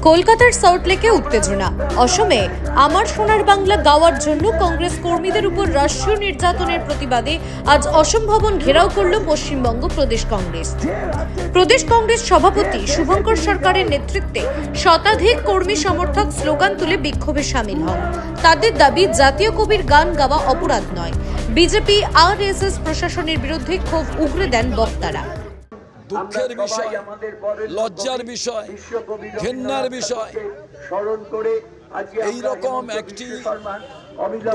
কলকাতার সল্টলেকে উত্তেজনা। অসমে আমার সোনার বাংলা গাওয়ার জন্য কংগ্রেস কর্মীদের উপর রাষ্ট্রীয় নির্যাতনের প্রতিবাদে আজ অসম ভবন ঘেরাও করল পশ্চিমবঙ্গ প্রদেশ কংগ্রেস। প্রদেশ কংগ্রেস সভাপতি শুভঙ্কর সরকারের নেতৃত্বে শতাধিক কর্মী সমর্থক স্লোগান তুলে বিক্ষোভে সামিল হন। তাদের দাবি, জাতীয় কবির গান গাওয়া অপরাধ নয়। বিজেপি আরএসএস প্রশাসনের বিরুদ্ধে ক্ষোভ উগরে দেন বক্তারা। দুঃখের বিষয়, লজ্জার বিষয়, ঘেন্নার বিষয়, এই রকম একটি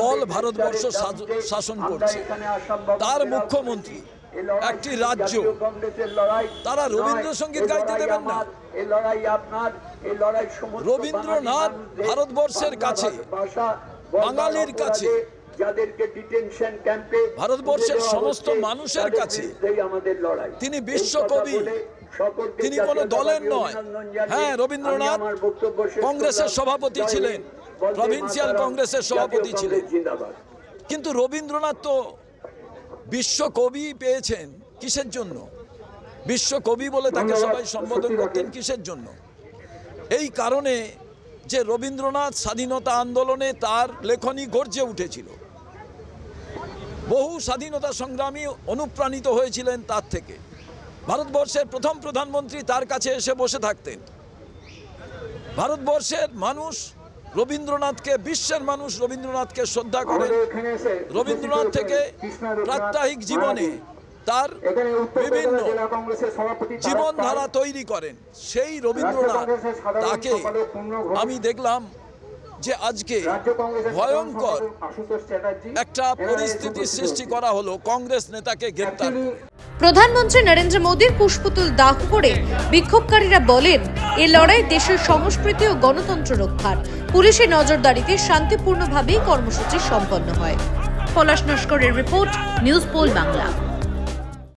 দল ভারতবর্ষ শাসন করছে, তার মুখ্যমন্ত্রী, একটি রাজ্য, তারা রবীন্দ্রসঙ্গীত গাইতে দেবেন না। রবীন্দ্রনাথ ভারতবর্ষের কাছে, বাঙালির কাছে, ভারতবর্ষের সমস্ত মানুষের কাছে তিনি বিশ্বকবি, তিনি কোনো দলের নয়। হ্যাঁ, রবীন্দ্রনাথ কংগ্রেসের সভাপতি ছিলেন, প্রভিন্সিয়াল কংগ্রেসের সভাপতি ছিলেন, কিন্তু রবীন্দ্রনাথ তো বিশ্বকবি পেয়েছেন কিসের জন্য? বিশ্বকবি বলে তাকে সবাই সম্বোধন করতেন কিসের জন্য? এই কারণে যে রবীন্দ্রনাথ স্বাধীনতা আন্দোলনে তার লেখনী গর্জে উঠেছিল, বহু স্বাধীনতা সংগ্রামী অনুপ্রাণিত হয়েছিলেন তার থেকে। ভারতবর্ষের প্রথম প্রধানমন্ত্রী তার কাছে এসে বসে থাকতেন। ভারতবর্ষের মানুষ রবীন্দ্রনাথকে, বিশ্বের মানুষ রবীন্দ্রনাথকে শ্রদ্ধা করেন। রবীন্দ্রনাথ থেকে প্রাত্যহিক জীবনে তার বিভিন্ন জীবনধারা তৈরি করেন। সেই রবীন্দ্রনাথ, তাকে আমি দেখলাম যে আজকে ভয়ঙ্কর একটা পরিস্থিতি সৃষ্টি করা হলো কংগ্রেস নেতাকে গ্রেফতার। প্রধানমন্ত্রী নরেন্দ্র মোদীর পুষ্পতুল দাহ করে বিক্ষোভকারীরা বলেন, এই লড়াই দেশের সংস্কৃতি ও গণতন্ত্র রক্ষার। পুলিশের নজরদারিতে শান্তিপূর্ণভাবেই কর্মসূচি সম্পন্ন হয়। পলাশ নস্করের রিপোর্ট, নিউজ পোল বাংলা।